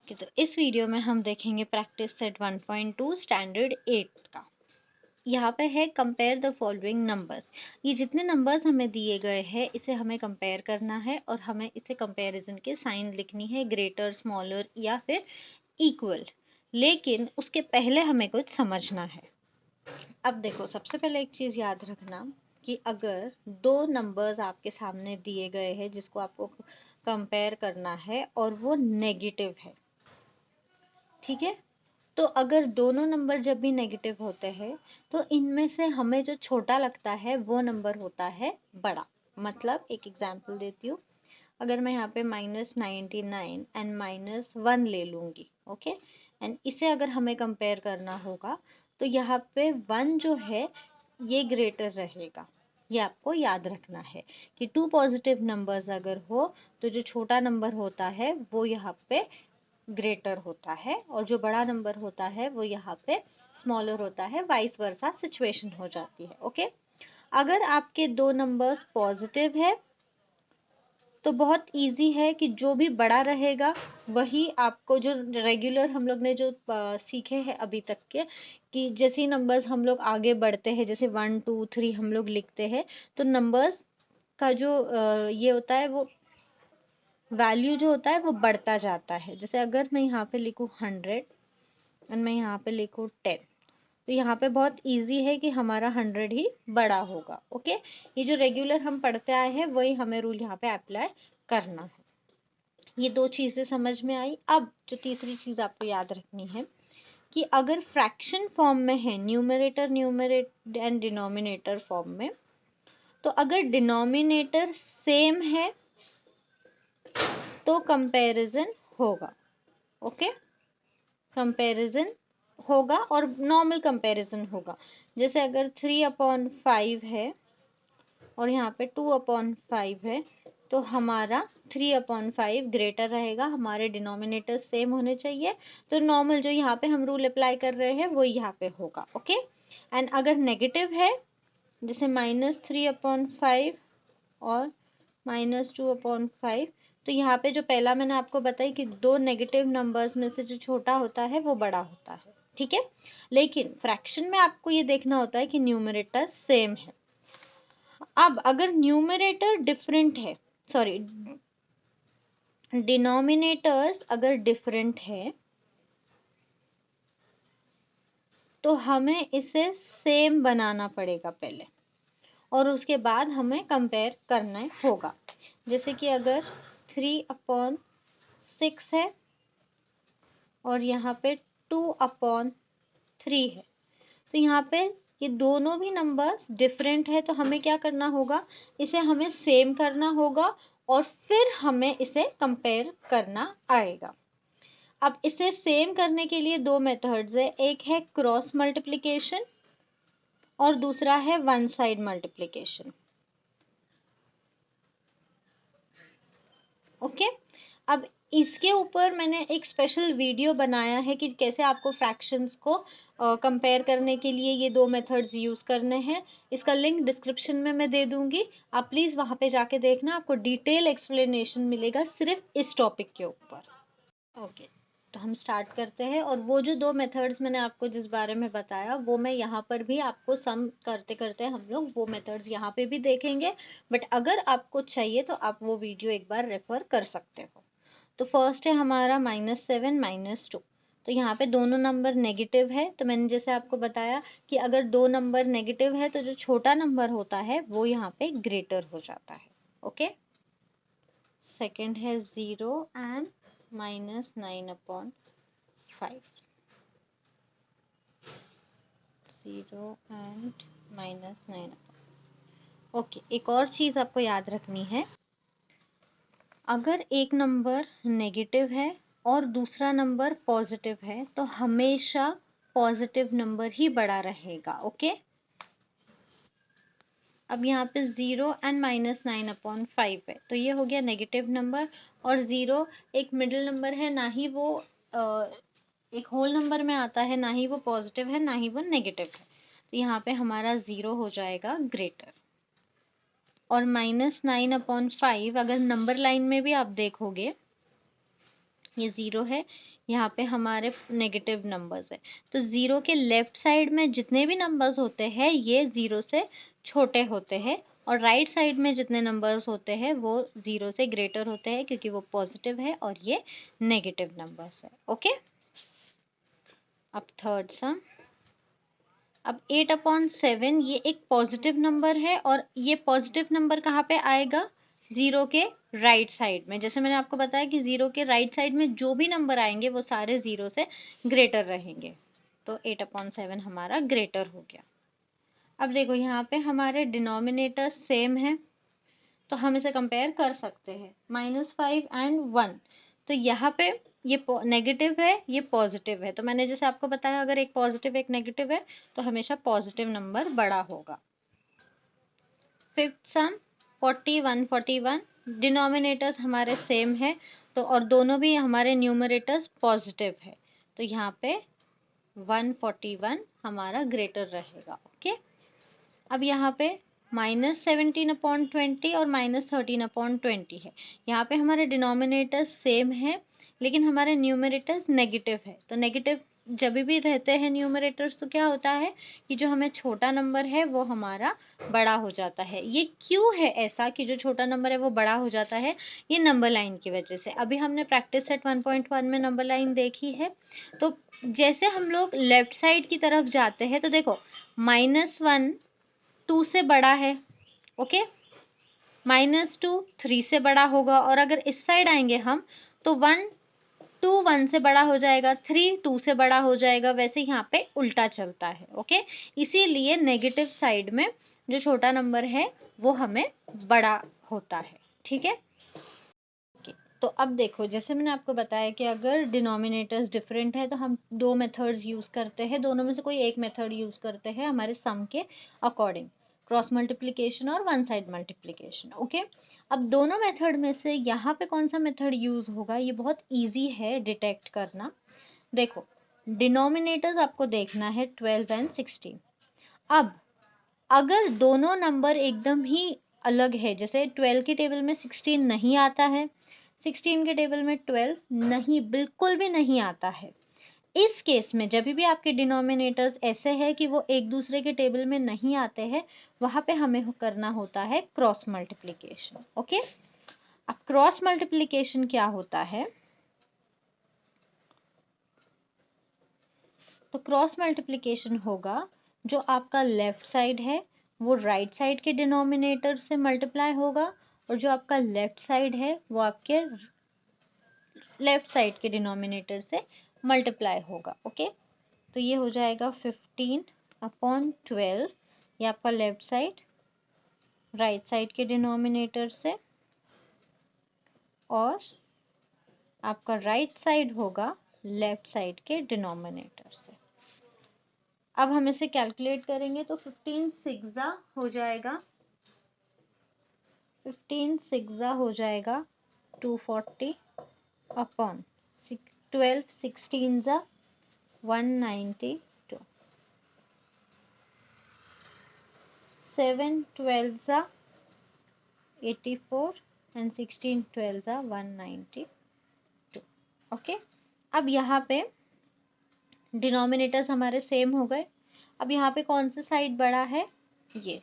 तो इस वीडियो में हम देखेंगे प्रैक्टिस सेट 1.2 स्टैंडर्ड 8 का। यहाँ पे है कंपेयर द फॉलोइंग नंबर्स। ये जितने नंबर्स हमें दिए गए हैं इसे हमें कंपेयर करना है और हमें इसे कंपैरिजन के साइन लिखनी है, ग्रेटर, स्मॉलर या फिर इक्वल। लेकिन उसके पहले हमें कुछ समझना है। अब देखो, सबसे पहले एक चीज याद रखना कि अगर दो नंबर्स आपके सामने दिए गए हैं जिसको आपको कंपेयर करना है और वो नेगेटिव है, ठीक है, तो अगर दोनों नंबर जब भी नेगेटिव होते हैं तो इनमें से हमें जो छोटा लगता है वो नंबर होता है बड़ा। मतलब एक एग्जांपल देती हूँ, अगर मैं यहाँ पे -99 एंड -1 ले लूंगी, ओके, एंड इसे अगर हमें कंपेयर करना होगा तो यहाँ पे 1 जो है ये ग्रेटर रहेगा। ये आपको याद रखना है कि टू पॉजिटिव नंबर्स अगर हो तो जो छोटा नंबर होता है वो यहाँ पे ग्रेटर होता है और जो बड़ा नंबर होता है वो यहाँ पे स्मॉलर होता है, वाइस वर्सा सिचुएशन हो जाती है। ओके, अगर आपके दो नंबर्स पॉजिटिव है तो बहुत इजी है कि जो भी बड़ा रहेगा वही आपको, जो रेगुलर हम लोग ने जो सीखे हैं अभी तक के, कि जैसे नंबर्स हम लोग आगे बढ़ते हैं, जैसे 1 2 3 हम लोग लिखते हैं तो नंबर्स का जो ये होता है वो वैल्यू जो होता है वो बढ़ता जाता है। जैसे अगर मैं यहाँ पे लिखूँ 100 और मैं यहाँ पे लिखूँ 10, तो यहाँ पे बहुत इजी है कि हमारा 100 ही बड़ा होगा। ओके, ये जो रेगुलर हम पढ़ते आए हैं वही हमें रूल यहाँ पे अप्लाई करना है। ये दो चीजें समझ में आई। अब जो तीसरी चीज आपको याद रखनी है कि अगर फ्रैक्शन फॉर्म में है, numerator numerator and denominator form में, तो अगर डिनोमिनेटर सेम है तो कंपैरिजन होगा। ओके, कंपैरिजन होगा और नॉर्मल कंपैरिजन होगा। जैसे अगर 3/5 है और यहाँ पे 2/5 है तो हमारा 3/5 ग्रेटर रहेगा, हमारे डिनोमिनेटर सेम होने चाहिए, तो नॉर्मल जो यहाँ पे हम रूल अप्लाई कर रहे हैं वो यहाँ पे होगा। ओके, एंड अगर नेगेटिव है जैसे -3/5 और -2/5, तो यहाँ पे जो पहला मैंने आपको बताई कि दो नेगेटिव नंबर्स में से जो छोटा होता है वो बड़ा होता है, ठीक है। लेकिन फ्रैक्शन में आपको ये देखना होता है कि न्यूमरेटर सेम है। अब अगर न्यूमरेटर डिफरेंट है, सॉरी, डिनोमिनेटर्स अगर डिफरेंट है तो हमें इसे सेम बनाना पड़ेगा पहले और उसके बाद हमें कंपेयर करना होगा। जैसे कि अगर 3/6 है और यहाँ पे 2/3 है, तो यहाँ पे ये दोनों भी नंबर्स डिफरेंट है, तो हमें क्या करना होगा, इसे हमें सेम करना होगा और फिर हमें इसे कंपेयर करना आएगा। अब इसे सेम करने के लिए दो मेथड्स है, एक है क्रॉस मल्टीप्लिकेशन और दूसरा है वन साइड मल्टीप्लिकेशन। ओके, अब इसके ऊपर मैंने एक स्पेशल वीडियो बनाया है कि कैसे आपको फ्रैक्शंस को कंपेयर करने के लिए ये दो मेथड्स यूज करने हैं। इसका लिंक डिस्क्रिप्शन में मैं दे दूंगी, आप प्लीज वहां पे जाके देखना, आपको डिटेल एक्सप्लेनेशन मिलेगा सिर्फ इस टॉपिक के ऊपर। ओके, तो हम स्टार्ट करते हैं और वो जो दो मेथड्स मैंने आपको जिस बारे में बताया वो मैं यहाँ पर भी आपको सम करते करते हम लोग वो मेथड्स यहाँ पे भी देखेंगे, बट अगर आपको चाहिए तो आप वो वीडियो एक बार रेफर कर सकते हो। तो फर्स्ट है हमारा -7 -2, तो यहाँ पे दोनों नंबर नेगेटिव है, तो मैंने जैसे आपको बताया कि अगर दो नंबर नेगेटिव है तो जो छोटा नंबर होता है वो यहाँ पे ग्रेटर हो जाता है। ओके, सेकेंड है 0 एंड -9/5, 0 एंड -9। ओके, एक और चीज आपको याद रखनी है, अगर एक नंबर नेगेटिव है और दूसरा नंबर पॉजिटिव है तो हमेशा पॉजिटिव नंबर ही बड़ा रहेगा। ओके, अब यहाँ पे 0 एंड -9/5 है, तो ये हो गया नेगेटिव नंबर, और 0 एक मिडिल नंबर है, ना ही वो एक होल नंबर में आता है, ना ही वो पॉजिटिव है ना ही वो नेगेटिव है, तो यहाँ पे हमारा 0 हो जाएगा ग्रेटर। और -9/5 अगर नंबर लाइन में भी आप देखोगे ये 0 है, यहाँ पे हमारे नेगेटिव नंबर्स है। तो 0 के लेफ्ट साइड में जितने भी नंबर्स होते हैं ये 0 से छोटे होते हैं, और राइट साइड में जितने नंबर्स होते हैं वो 0 से ग्रेटर होते हैं, क्योंकि वो पॉजिटिव है और ये नेगेटिव नंबर्स है। ओके, अब थर्ड सम। अब 8/7 ये एक पॉजिटिव नंबर है, और ये पॉजिटिव नंबर कहाँ पे आएगा? 0 के राइट साइड में। जैसे मैंने आपको बताया कि 0 के राइट साइड में जो भी नंबर आएंगे वो सारे 0 से ग्रेटर रहेंगे। तो 8/7 हमारा ग्रेटर हो गया। अब देखो यहाँ पे हमारे डिनोमिनेटर सेम है, तो हम इसे कंपेयर कर सकते हैं। -5 एंड 1, तो यहाँ पे ये नेगेटिव है, ये पॉजिटिव है। तो मैंने जैसे आपको बताया, अगर एक पॉजिटिव एक नेगेटिव है तो हमेशा पॉजिटिव नंबर बड़ा होगा। फिफ्थ सम 41 डिनोमिनेटर्स हमारे सेम है, तो और दोनों भी हमारे न्यूमरेटर्स पॉजिटिव है, तो यहाँ पे 141 हमारा ग्रेटर रहेगा। ओके, अब यहाँ पे -17/20 और -13/20 है। यहाँ पे हमारे डिनोमिनेटर्स सेम है, लेकिन हमारे न्यूमरेटर्स नेगेटिव है। तो नेगेटिव जब भी रहते हैं न्यूमरेटर्स, तो क्या होता है कि जो हमें छोटा नंबर है वो हमारा बड़ा हो जाता है। ये क्यों है ऐसा कि जो छोटा नंबर है वो बड़ा हो जाता है? ये नंबर लाइन की वजह से। अभी हमने प्रैक्टिस सेट 1.1 में नंबर लाइन देखी है। तो जैसे हम लोग लेफ्ट साइड की तरफ जाते हैं, तो देखो -1 2 से बड़ा है, ओके, -2 3 से बड़ा होगा, और अगर इस साइड आएंगे हम तो 1 2 1 से बड़ा हो जाएगा, 3 2 से बड़ा हो जाएगा। वैसे यहाँ पे उल्टा चलता है। ओके, इसीलिए नेगेटिव साइड में जो छोटा नंबर है वो हमें बड़ा होता है। ठीक है, तो अब देखो, जैसे मैंने आपको बताया कि अगर डिनोमिनेटर्स डिफरेंट है तो हम दो मेथड्स यूज करते हैं, दोनों में से कोई एक मेथड यूज करते हैं हमारे सम के अकॉर्डिंग, क्रॉस मल्टीप्लिकेशन और वन साइड मल्टीप्लिकेशन। ओके, अब दोनों मेथड में से यहाँ पे कौन सा मेथड यूज होगा, ये बहुत ईजी है डिटेक्ट करना। देखो, डिनोमिनेटर्स आपको देखना है 12 एंड 16। अब अगर दोनों नंबर एकदम ही अलग है, जैसे 12 की टेबल में 16 नहीं आता है, 16 के टेबल में 12 नहीं, बिल्कुल भी नहीं आता है, इस केस में जब भी आपके डिनोमिनेटर्स ऐसे हैं कि वो एक दूसरे के टेबल में नहीं आते हैं, वहां पे हमें करना होता है क्रॉस मल्टीप्लिकेशन। ओके, अब क्रॉस मल्टीप्लिकेशन क्या होता है? तो क्रॉस मल्टीप्लिकेशन होगा, जो आपका लेफ्ट साइड है वो राइट साइड के डिनोमिनेटर से मल्टीप्लाई होगा, और जो आपका लेफ्ट साइड है वो आपके लेफ्ट साइड के डिनोमिनेटर से मल्टीप्लाई होगा। ओके, तो ये हो जाएगा 15/12, ये आपका लेफ्ट साइड राइट साइड के डिनोमिनेटर से, और आपका राइट साइड होगा लेफ्ट साइड के डिनोमिनेटर से। अब हम इसे कैलकुलेट करेंगे तो 15 6 हो जाएगा, 15 6 हो जाएगा 240 अपॉन 12 16 192, 7 12 84 एंड 16 12 192। ओके, अब यहाँ पे डिनोमिनेटर्स हमारे सेम हो गए। अब यहाँ पे कौन सा साइड बड़ा है? ये,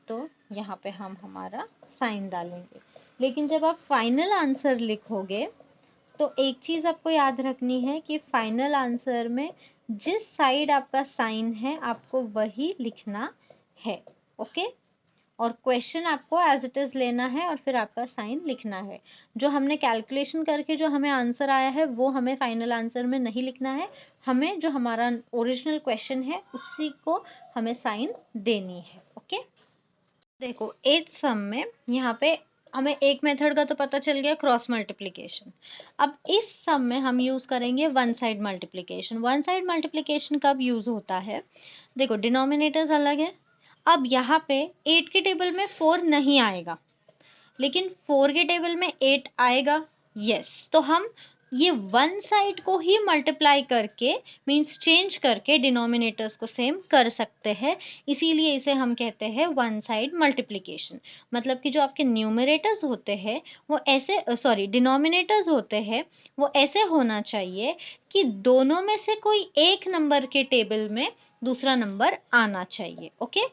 तो यहाँ पे हम हमारा साइन डालेंगे। लेकिन जब आप फाइनल आंसर लिखोगे तो एक चीज आपको याद रखनी है कि फाइनल आंसर में जिस साइड आपका साइन है आपको वही लिखना है। ओके, और क्वेश्चन आपको एज इट इज लेना है और फिर आपका साइन लिखना है। जो हमने कैलकुलेशन करके जो हमें आंसर आया है वो हमें फाइनल आंसर में नहीं लिखना है, हमें जो हमारा ओरिजिनल क्वेश्चन है उसी को हमें साइन देनी है। ओके, देखो 8th सम में यहाँ पे हमें एक मेथड का तो पता चल गया, क्रॉस मल्टीप्लिकेशन। अब इस सम में हम यूज करेंगे one side multiplication. One side multiplication कब यूज होता है? देखो, डिनोमिनेटर्स अलग है। अब यहाँ पे 8 के टेबल में 4 नहीं आएगा, लेकिन 4 के टेबल में 8 आएगा। यस, तो हम ये वन साइड को ही मल्टीप्लाई करके मीन्स चेंज करके डिनोमिनेटर्स को सेम कर सकते हैं, इसीलिए इसे हम कहते हैं वन साइड मल्टीप्लिकेशन। मतलब कि जो आपके न्यूमरेटर्स होते हैं वो ऐसे डिनोमिनेटर्स होते हैं वो ऐसे होना चाहिए कि दोनों में से कोई एक नंबर के टेबल में दूसरा नंबर आना चाहिए। ओके,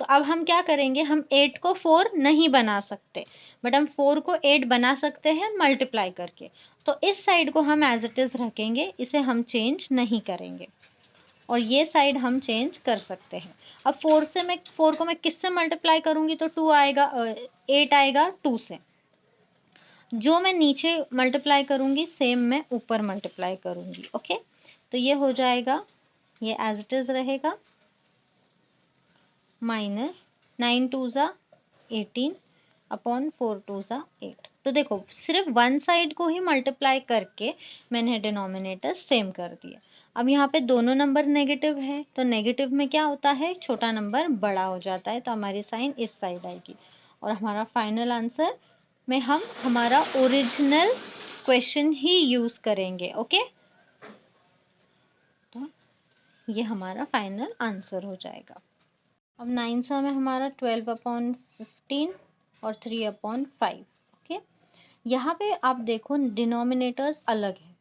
तो अब हम क्या करेंगे, हम 8 को 4 नहीं बना सकते, बट हम 4 को 8 बना सकते हैं मल्टीप्लाई करके। तो इस साइड को हम एज इट इज रखेंगे, इसे हम चेंज नहीं करेंगे, और ये साइड हम चेंज कर सकते हैं। अब 4 को मैं किससे मल्टीप्लाई करूंगी तो 2 आएगा, 8 आएगा 2 से। जो मैं नीचे मल्टीप्लाई करूंगी सेम मैं ऊपर मल्टीप्लाई करूंगी। ओके, तो ये हो जाएगा, ये एज इट इज रहेगा, माइनस 9 2 ज़ा 18 अपॉन 4 2 ज़ा 8। तो देखो सिर्फ वन साइड को ही मल्टीप्लाई करके मैंने डिनोमिनेटर सेम कर दिया। अब यहाँ पे दोनों नंबर नेगेटिव है, तो नेगेटिव में क्या होता है, छोटा नंबर बड़ा हो जाता है, तो हमारी साइन इस साइड आएगी। और हमारा फाइनल आंसर में हम हमारा ओरिजिनल क्वेश्चन ही यूज करेंगे। ओके, तो ये हमारा फाइनल आंसर हो जाएगा। अब 9 में हमारा 12/15 और 3/5। ओके, यहाँ पे आप देखो डिनोमिनेटर्स अलग है,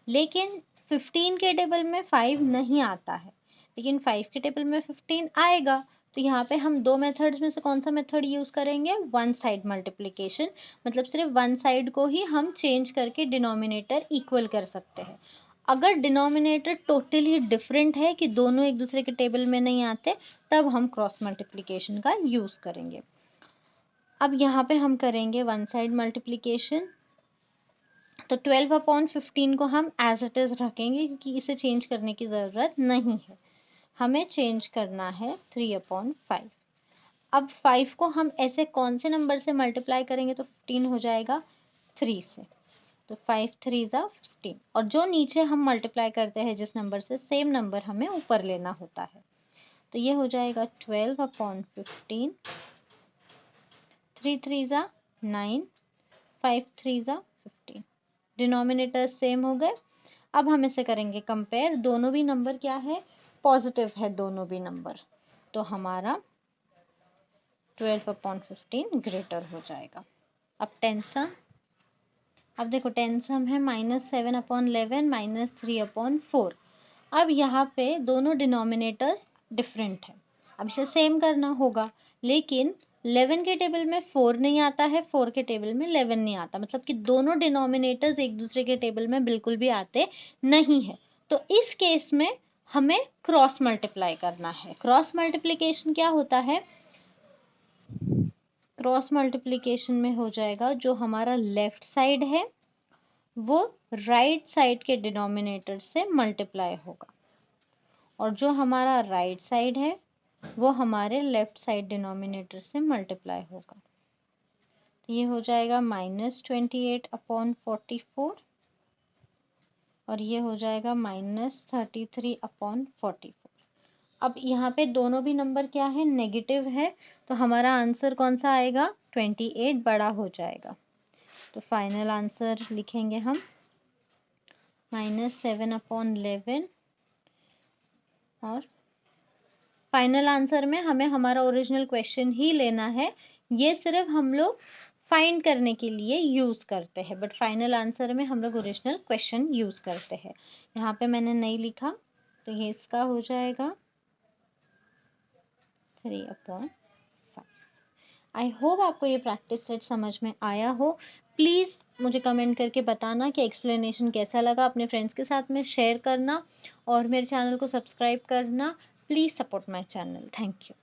लेकिन 15 के टेबल में 5 नहीं आता है, लेकिन 5 के टेबल में 15 आएगा। तो यहाँ पे हम दो मेथड्स में से कौन सा मेथड यूज करेंगे, वन साइड मल्टीप्लिकेशन। मतलब सिर्फ वन साइड को ही हम चेंज करके डिनोमिनेटर इक्वल कर सकते हैं। अगर डिनोमिनेटर टोटली डिफरेंट है कि दोनों एक दूसरे के टेबल में नहीं आते, तब हम क्रॉस मल्टीप्लिकेशन का यूज करेंगे। अब यहाँ पे हम करेंगे वन साइड मल्टीप्लिकेशन, तो 12/15 को हम एज इट इज रखेंगे क्योंकि इसे चेंज करने की ज़रूरत नहीं है। हमें चेंज करना है 3/5। अब 5 को हम ऐसे कौन से नंबर से मल्टीप्लाई करेंगे तो 15 हो जाएगा 3 से, तो 5 3 ज़ा 15। और जो नीचे हम मल्टीप्लाई करते हैं जिस नंबर से, सेम नंबर हमें ऊपर लेना होता है। तो ये हो जाएगा 12/15, 3 3 ज़ा 9, 5 3 ज़ा 15। डिनोमिनेटर सेम हो गए। अब हम इसे करेंगे कंपेयर, दोनों भी नंबर क्या है, पॉजिटिव है दोनों भी नंबर, तो हमारा 12/15 ग्रेटर हो जाएगा। अब 10 सम, अब देखो 10 सम है -7/11 -3/4। अब यहाँ पे दोनों डिनोमिनेटर्स डिफरेंट है, अब इसे सेम करना होगा, लेकिन 11 के टेबल में 4 नहीं आता है, 4 के टेबल में 11 नहीं आता, मतलब कि दोनों डिनोमिनेटर्स एक दूसरे के टेबल में बिल्कुल भी आते नहीं है। तो इस केस में हमें क्रॉस मल्टीप्लाई करना है। क्रॉस मल्टीप्लिकेशन क्या होता है, क्रॉस मल्टीप्लिकेशन में हो जाएगा जो हमारा लेफ्ट साइड है वो राइट साइड के डिनोमिनेटर से मल्टीप्लाई होगा, और जो हमारा राइट साइड है वो हमारे लेफ्ट साइड डिनोमिनेटर से मल्टीप्लाई होगा। तो ये हो जाएगा -28/44, और ये हो जाएगा -33/44। अब यहाँ पे दोनों भी नंबर क्या है, नेगेटिव है, तो हमारा आंसर कौन सा आएगा, 28 बड़ा हो जाएगा। तो फाइनल आंसर लिखेंगे हम -7/11, और फाइनल आंसर में हमें हमारा ओरिजिनल क्वेश्चन ही लेना है। ये सिर्फ हम लोग फाइंड करने के लिए यूज करते हैं, बट फाइनल आंसर में हम लोग ओरिजिनल क्वेश्चन यूज करते हैं। यहाँ पे मैंने नहीं लिखा, तो ये इसका हो जाएगा 3/5। आई होप आपको ये प्रैक्टिस सेट समझ में आया हो। प्लीज़ मुझे कमेंट करके बताना कि एक्सप्लेनेशन कैसा लगा, अपने फ्रेंड्स के साथ में शेयर करना, और मेरे चैनल को सब्सक्राइब करना। Please support my channel. Thank you.